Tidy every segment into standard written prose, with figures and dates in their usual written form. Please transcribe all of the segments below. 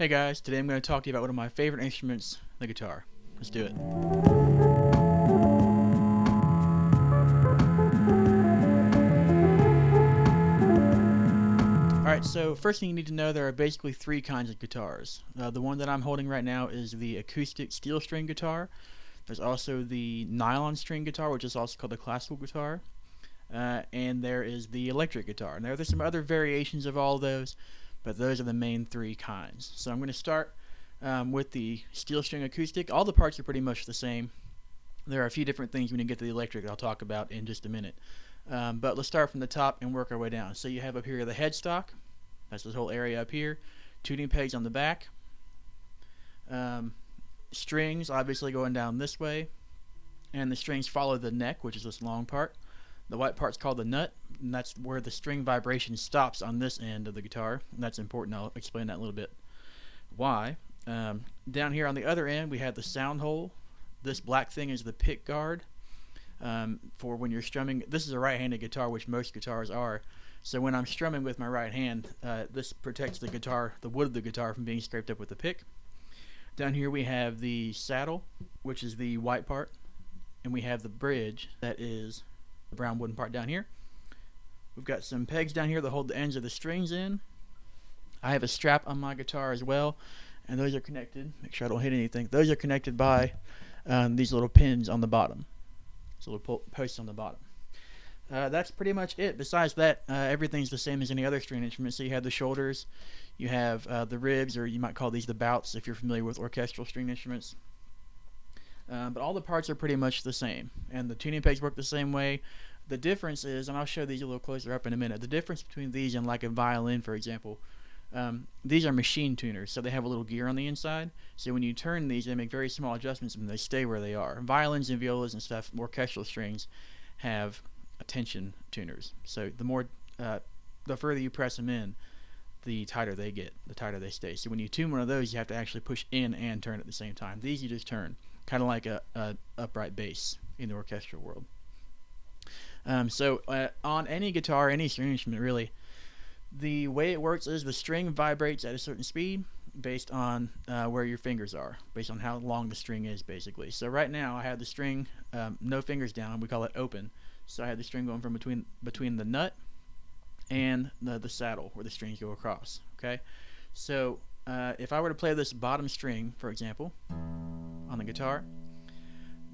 Hey guys, today I'm going to talk to you about one of my favorite instruments, the guitar. Let's do it. Alright, so first thing you need to know, there are basically three kinds of guitars. The one that I'm holding right now is the acoustic steel string guitar. There's also the nylon string guitar, which is also called the classical guitar. And there is the electric guitar. And there's some other variations of all of those, but those are the main three kinds. So I'm going to start with the steel string acoustic. All the parts are pretty much the same. There are a few different things when you get to the electric that I'll talk about in just a minute. But let's start from the top and work our way down. So you have up here the headstock. That's this whole area up here. Tuning pegs on the back. Strings obviously going down this way. And the strings follow the neck, which is this long part. The white part's called the nut, and that's where the string vibration stops on this end of the guitar. And that's important. I'll explain that in a little bit. Why? Down here on the other end, we have the sound hole. This black thing is the pick guard for when you're strumming. This is a right-handed guitar, which most guitars are. So when I'm strumming with my right hand, this protects the guitar, the wood of the guitar, from being scraped up with the pick. Down here we have the saddle, which is the white part, and we have the bridge, that is the brown wooden part down here. We've got some pegs down here that hold the ends of the strings in. I have a strap on my guitar as well, and those are connected. Make sure I don't hit anything. Those are connected by these little pins on the bottom. These little posts on the bottom. That's pretty much it. Besides that, everything's the same as any other string instrument. So you have the shoulders, you have the ribs, or you might call these the bouts if you're familiar with orchestral string instruments. But all the parts are pretty much the same, and the tuning pegs work the same way. The difference is, and I'll show these a little closer up in a minute, the difference between these and like a violin, for example, these are machine tuners, so they have a little gear on the inside. So when you turn these, they make very small adjustments and they stay where they are. Violins and violas and stuff, orchestral strings, have tension tuners. So the further you press them in, the tighter they get, the tighter they stay. So when you tune one of those, you have to actually push in and turn at the same time. These you just turn, kind of like a upright bass in the orchestral world. On any guitar, any string instrument really, the way it works is the string vibrates at a certain speed based on where your fingers are, based on how long the string is, basically. So right now I have the string no fingers down, we call it open. So I have the string going from between the nut and the saddle where the strings go across. Okay, so if I were to play this bottom string, for example, on the guitar,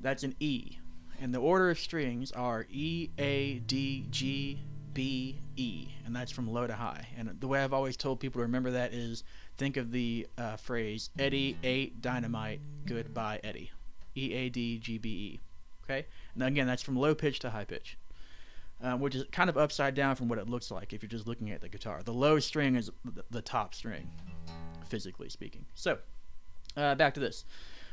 that's an E, and the order of strings are E, A, D, G, B, E, and that's from low to high. And the way I've always told people to remember that is, think of the phrase Eddie ate dynamite, goodbye Eddie. E, A, D, G, B, E. Okay, and again, that's from low pitch to high pitch, which is kind of upside down from what it looks like if you're just looking at the guitar. The low string is the top string, physically speaking. So back to this.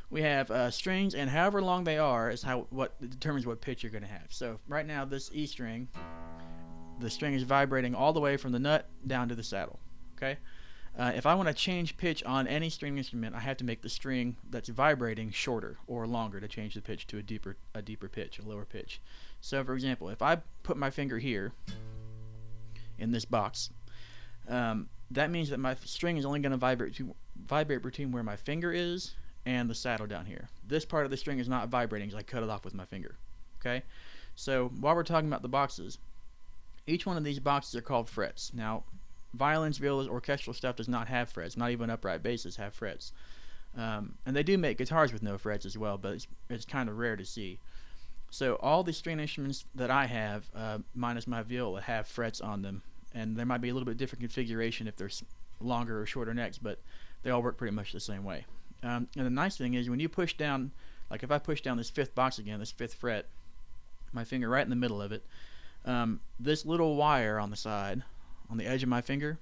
We have strings, and however long they are is what determines what pitch you're going to have. So right now, this E string, the string is vibrating all the way from the nut down to the saddle. Okay, if I want to change pitch on any string instrument, I have to make the string that's vibrating shorter or longer to change the pitch to a deeper pitch, a lower pitch. So for example, if I put my finger here in this box, that means that my string is only going to vibrate between where my finger is and the saddle down here. This part of the string is not vibrating because I cut it off with my finger. Okay, so while we're talking about the boxes, each one of these boxes are called frets. Now, violins, violas, orchestral stuff does not have frets. Not even upright basses have frets. And they do make guitars with no frets as well, but it's kind of rare to see. So all the string instruments that I have, minus my viola, have frets on them. And there might be a little bit different configuration if there's longer or shorter necks, but they all work pretty much the same way. And the nice thing is when you push down, like if I push down this fifth box again, this fifth fret, my finger right in the middle of it, this little wire on the side, on the edge of my finger,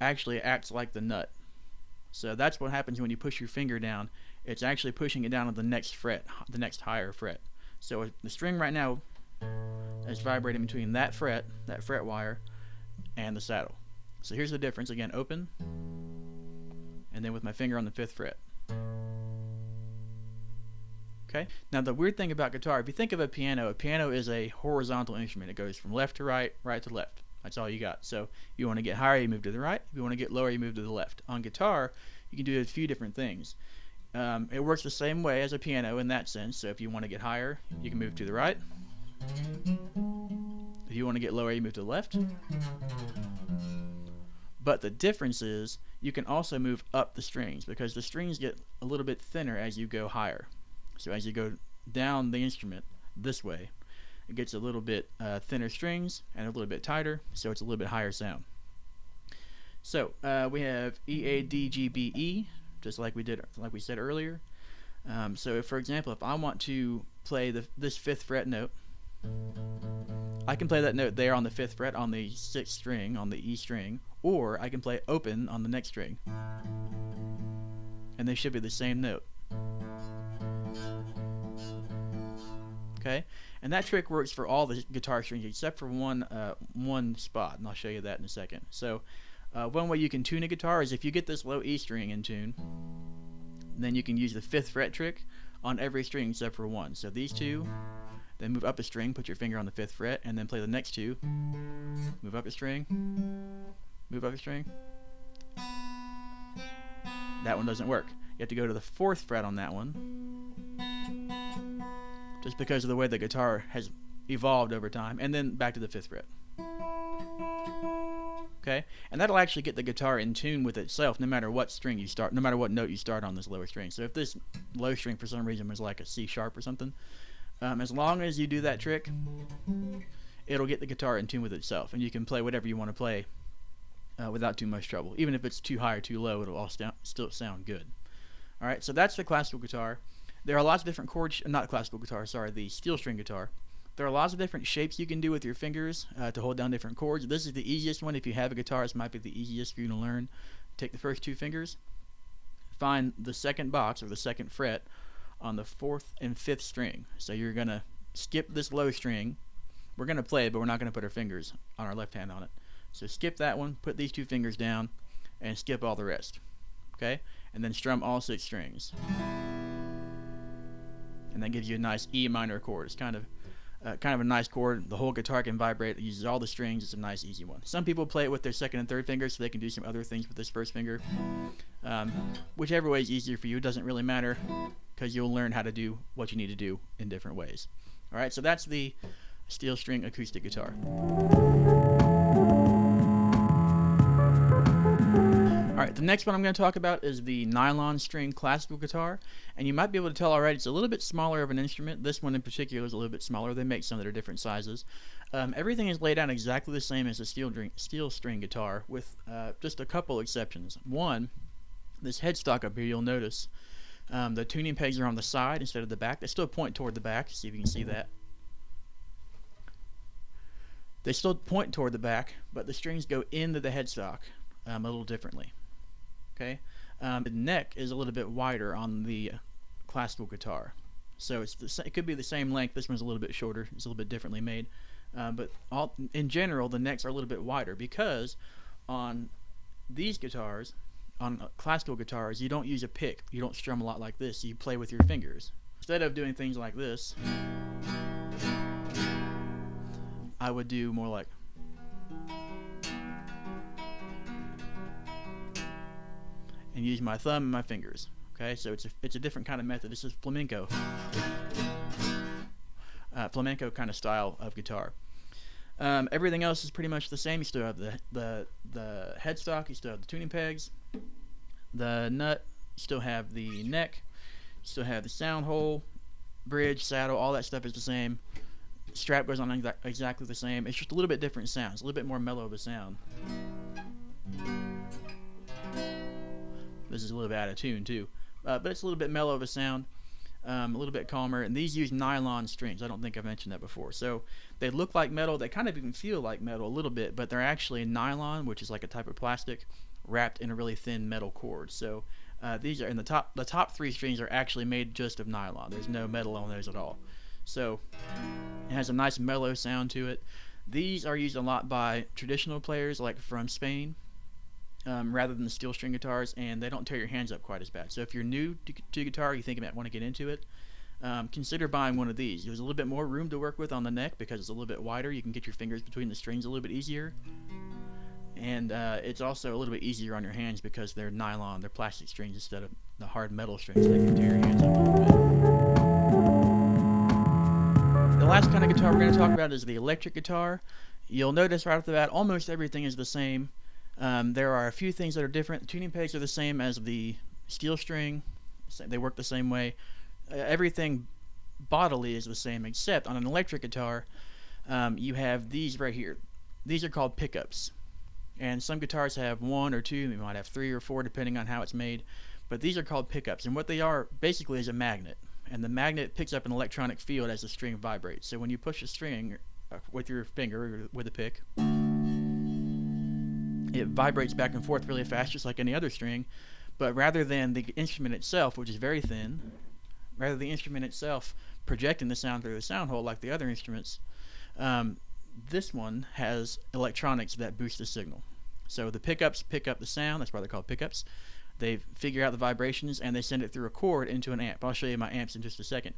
actually acts like the nut. So that's what happens when you push your finger down. It's actually pushing it down to the next fret, the next higher fret. So the string right now is vibrating between that fret wire, and the saddle. So here's the difference. Again, open, and then with my finger on the fifth fret. Okay. Now the weird thing about guitar, if you think of a piano is a horizontal instrument. It goes from left to right, right to left. That's all you got. So you want to get higher, you move to the right. If you want to get lower, you move to the left. On guitar, you can do a few different things. It works the same way as a piano in that sense. So if you want to get higher, you can move to the right. If you want to get lower, you move to the left. But the difference is you can also move up the strings, because the strings get a little bit thinner as you go higher. So as you go down the instrument this way, it gets a little bit thinner strings and a little bit tighter, so it's a little bit higher sound. So we have E, A, D, G, B, E, just like we said earlier. So if, for example, if I want to play this 5th fret note, I can play that note there on the 5th fret on the 6th string, on the E string, or I can play open on the next string, and they should be the same note. Okay, and that trick works for all the guitar strings except for one spot, and I'll show you that in a second. So one way you can tune a guitar is if you get this low E string in tune, then you can use the 5th fret trick on every string except for one. So these two, then move up a string, put your finger on the 5th fret, and then play the next two. Move up a string, move up a string. That one doesn't work. You have to go to the 4th fret on that one, just because of the way the guitar has evolved over time, and then back to the 5th fret. Okay, and that'll actually get the guitar in tune with itself, no matter what string you start, no matter what note you start on this lower string. So if this low string for some reason was like a C sharp or something, as long as you do that trick, it'll get the guitar in tune with itself, and you can play whatever you want to play without too much trouble. Even if it's too high or too low, it'll all still sound good. Alright, so that's the classical guitar. There are lots of different chords, not classical guitar, sorry, the steel string guitar. There are lots of different shapes you can do with your fingers to hold down different chords. This is the easiest one. If you have a guitar, this might be the easiest for you to learn. Take the first 2 fingers, find the 2nd box or the 2nd fret on the 4th and 5th string. So you're going to skip this low string. We're going to play it, but we're not going to put our fingers on our left hand on it. So skip that one, put these 2 fingers down, and skip all the rest. Okay? And then strum all 6 strings. And that gives you a nice E minor chord. It's kind of a nice chord. The whole guitar can vibrate. It uses all the strings. It's a nice, easy one. Some people play it with their 2nd and 3rd fingers, so they can do some other things with this 1st finger. Whichever way is easier for you, it doesn't really matter, because you'll learn how to do what you need to do in different ways. Alright, so that's the steel string acoustic guitar. Alright, the next one I'm going to talk about is the nylon string classical guitar, and you might be able to tell already it's a little bit smaller of an instrument. This one in particular is a little bit smaller. They make some that are different sizes. Everything is laid out exactly the same as a steel string guitar, with just a couple exceptions. One, this headstock up here, you'll notice the tuning pegs are on the side instead of the back. They still point toward the back. See if you can see that. They still point toward the back, but the strings go into the headstock a little differently. Okay, the neck is a little bit wider on the classical guitar, so it could be the same length. This one's a little bit shorter. It's a little bit differently made, but in general, the necks are a little bit wider, because on these guitars, on classical guitars, you don't use a pick. You don't strum a lot like this. You play with your fingers. Instead of doing things like this, I would do more like, and use my thumb and my fingers. Okay, so it's a different kind of method. This is flamenco, flamenco kind of style of guitar. Everything else is pretty much the same. You still have the headstock. You still have the tuning pegs, the nut. You still have the neck. You still have the sound hole, bridge, saddle. All that stuff is the same. Strap goes on exactly the same. It's just a little bit different sounds. A little bit more mellow of a sound. This is a little bit out of tune too, but it's a little bit mellow of a sound, a little bit calmer. And these use nylon strings. I don't think I've mentioned that before. So they look like metal. They kind of even feel like metal a little bit, but they're actually nylon, which is like a type of plastic wrapped in a really thin metal cord. So these are in the top 3 strings are actually made just of nylon. There's no metal on those at all. So it has a nice mellow sound to it. These are used a lot by traditional players, like from Spain. Rather than the steel string guitars, and they don't tear your hands up quite as bad. So if you're new to guitar, you think you might want to get into it, consider buying one of these. There's a little bit more room to work with on the neck because it's a little bit wider. You can get your fingers between the strings a little bit easier, and it's also a little bit easier on your hands because they're nylon, they're plastic strings instead of the hard metal strings that can tear your hands up a little bit. The last kind of guitar we're going to talk about is the electric guitar. You'll notice right off the bat almost everything is the same. There are a few things that are different. The tuning pegs are the same as the steel string. They work the same way. Everything bodily is the same, except on an electric guitar you have these right here. These are called pickups, and some guitars have one or two, they might have three or four depending on how it's made, but these are called pickups, and what they are basically is a magnet, and the magnet picks up an electronic field as the string vibrates. So when you push a string with your finger or with a pick, it vibrates back and forth really fast just like any other string, but rather than the instrument itself, which is very thin, rather than the instrument itself projecting the sound through the sound hole like the other instruments, this one has electronics that boost the signal. So the pickups pick up the sound, that's why they're called pickups. They figure out the vibrations and they send it through a cord into an amp. I'll show you my amps in just a second.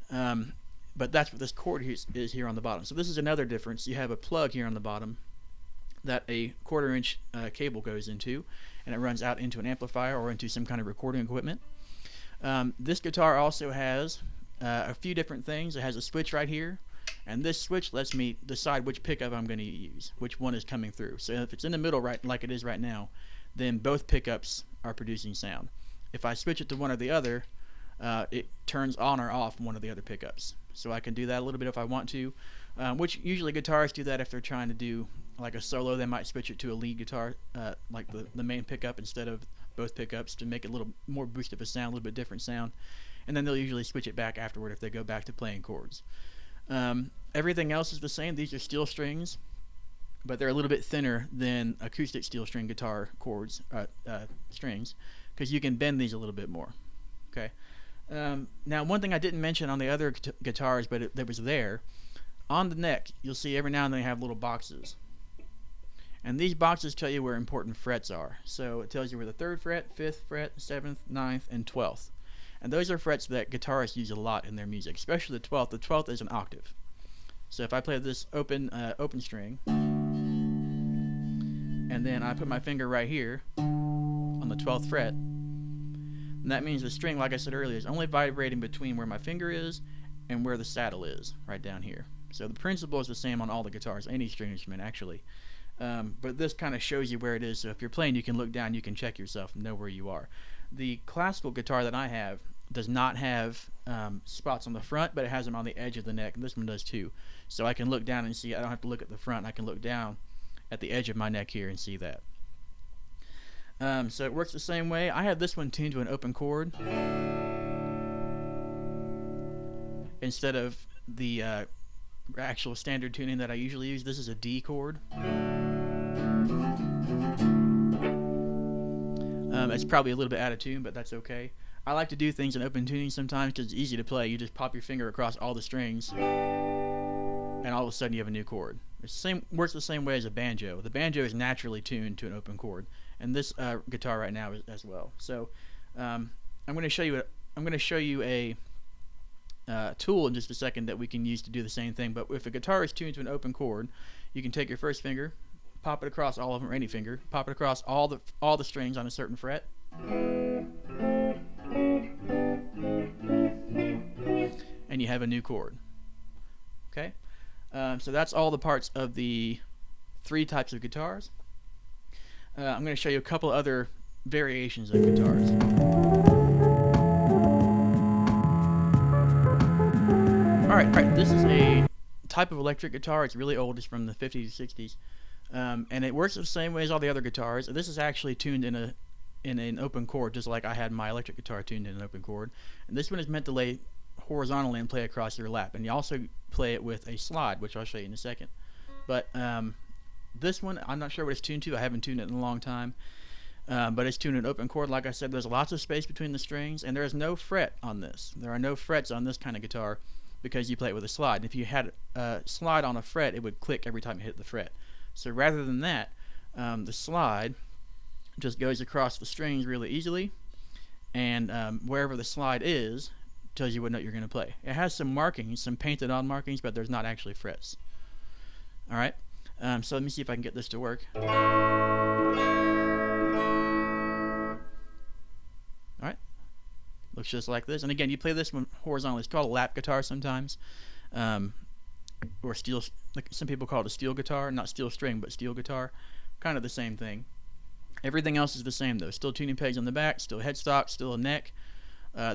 But that's what this cord is here on the bottom. So this is another difference. You have a plug here on the bottom that a 1/4 inch cable goes into, and it runs out into an amplifier or into some kind of recording equipment. This guitar also has a few different things. It has a switch right here, and this switch lets me decide which pickup I'm going to use, which one is coming through. So if it's in the middle, right, like it is right now, then both pickups are producing sound. If I switch it to one or the other, it turns on or off one of the other pickups. So I can do that a little bit if I want to, which usually guitarists do that if they're trying to do like a solo. They might switch it to a lead guitar, like the main pickup instead of both pickups, to make it a little more boost of a sound, a little bit different sound, and then they'll usually switch it back afterward if they go back to playing chords. Everything else is the same. These are steel strings, but they're a little bit thinner than acoustic steel string guitar chords, strings, because you can bend these a little bit more. Okay. Now, one thing I didn't mention on the other guitars, but that was there, on the neck, you'll see every now and then they have little boxes. And these boxes tell you where important frets are. So it tells you where the 3rd fret, 5th fret, 7th, 9th, and 12th. And those are frets that guitarists use a lot in their music, especially the 12th. The 12th is an octave. So if I play this open string, and then I put my finger right here on the 12th fret, and that means the string, like I said earlier, is only vibrating between where my finger is and where the saddle is, right down here. So the principle is the same on all the guitars, any string instrument actually. But this kind of shows you where it is, so if you're playing you can look down, you can check yourself and know where you are. The classical guitar that I have does not have spots on the front, but it has them on the edge of the neck, and this one does too. So I can look down and see, I don't have to look at the front, I can look down at the edge of my neck here and see that. So it works the same way. I have this one tuned to an open chord instead of the actual standard tuning that I usually use. This is a D chord. It's probably a little bit out of tune, but that's okay. I like to do things in open tuning sometimes because it's easy to play. You just pop your finger across all the strings, and all of a sudden you have a new chord. It works the same way as a banjo. The banjo is naturally tuned to an open chord, and this guitar right now is as well. So I'm going to show you a tool in just a second that we can use to do the same thing. But if a guitar is tuned to an open chord, you can take your first finger, pop it across all of them, or any finger, pop it across all the strings on a certain fret, and you have a new chord. Okay, so that's all the parts of the 3 types of guitars. I'm going to show you a couple other variations of guitars. Alright, this is a type of electric guitar. It's really old. It's from the 50s or 60s. And it works the same way as all the other guitars. This is actually tuned in an open chord, just like I had my electric guitar tuned in an open chord. And this one is meant to lay horizontally and play across your lap. And you also play it with a slide, which I'll show you in a second. But this one, I'm not sure what it's tuned to. I haven't tuned it in a long time. But it's tuned in an open chord. Like I said, there's lots of space between the strings, and there is no fret on this. There are no frets on this kind of guitar because you play it with a slide. And if you had a slide on a fret, it would click every time you hit the fret. So rather than that, the slide just goes across the strings really easily, and wherever the slide is tells you what note you're going to play. It has some markings, some painted on markings, but there's not actually frets. Alright, So let me see if I can get this to work. Alright, looks just like this. And again, you play this one horizontally. It's called a lap guitar sometimes, or steel. Like some people call it a steel guitar, not steel string, but steel guitar. Kind of the same thing. Everything else is the same though. Still tuning pegs on the back, still headstock, still a neck.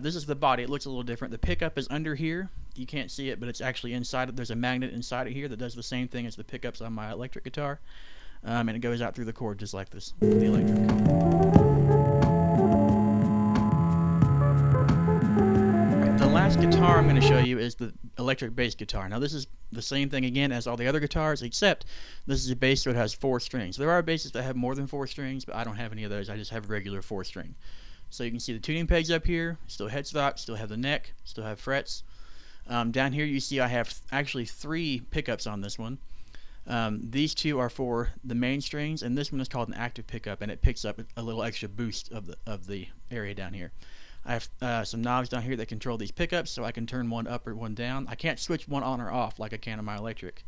This is the body. It looks a little different. The pickup is under here. You can't see it, but it's actually inside. There's a magnet inside of here that does the same thing as the pickups on my electric guitar, and it goes out through the cord just like this, the electric. Right, the last guitar I'm going to show you is the electric bass guitar. Now this is the same thing again as all the other guitars, except this is a bass so it has 4 strings. There are basses that have more than 4 strings, but I don't have any of those. I just have regular 4 string. So you can see the tuning pegs up here, still headstock, still have the neck, still have frets. Down here you see I have actually 3 pickups on this one. These 2 are for the main strings, and this one is called an active pickup, and it picks up a little extra boost of the area down here. I have some knobs down here that control these pickups, so I can turn one up or one down. I can't switch one on or off like I can on my electric,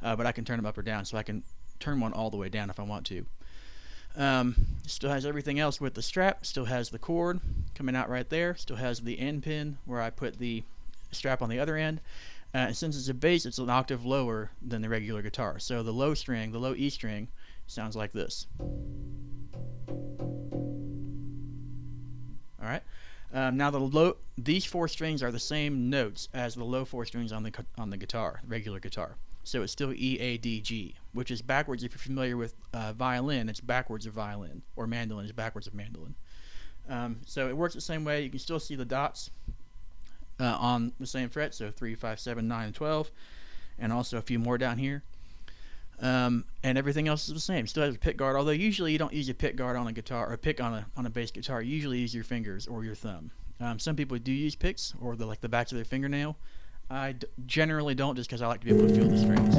but I can turn them up or down, so I can turn one all the way down if I want to. Still has everything else with the strap, still has the cord coming out right there, still has the end pin where I put the strap on the other end, and since it's a bass, it's an octave lower than the regular guitar, so the low string, the low E string, sounds like this. Alright, now these 4 strings are the same notes as the low 4 strings on the guitar, regular guitar. So it's still E, A, D, G, which is backwards. If you're familiar with violin, it's backwards of violin, or mandolin is backwards of mandolin. So it works the same way. You can still see the dots on the same fret, so 3, 5, 7, 9, and 12, and also a few more down here. And everything else is the same. Still has a pick guard, although usually you don't use a pick guard on a guitar, or a pick on a bass guitar. You usually use your fingers or your thumb. Some people do use picks, or like the backs of their fingernail. I generally don't, just because I like to be able to feel the strings.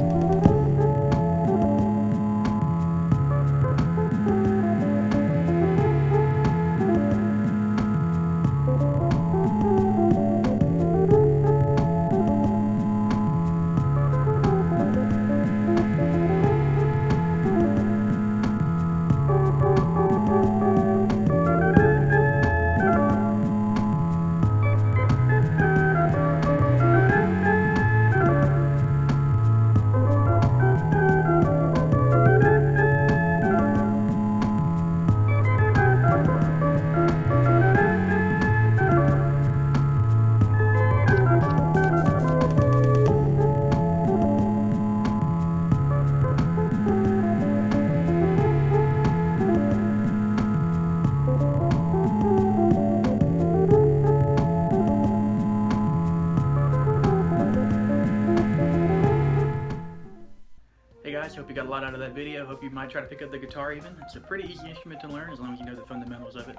Hey guys, hope you got a lot out of that video. Hope you might try to pick up the guitar even. It's a pretty easy instrument to learn as long as you know the fundamentals of it.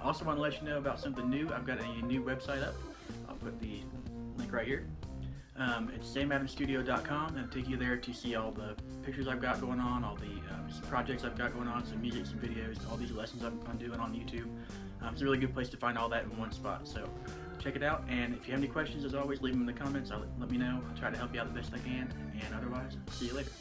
I also want to let you know about something new. I've got a new website up. I'll put the link right here. It's samadamstudio.com, and it'll take you there to see all the pictures I've got going on, all the projects I've got going on, some music, some videos, all these lessons I'm doing on YouTube. It's a really good place to find all that in one spot. So check it out, and if you have any questions, as always, leave them in the comments. Let me know. I'll try to help you out the best I can, and otherwise, see you later.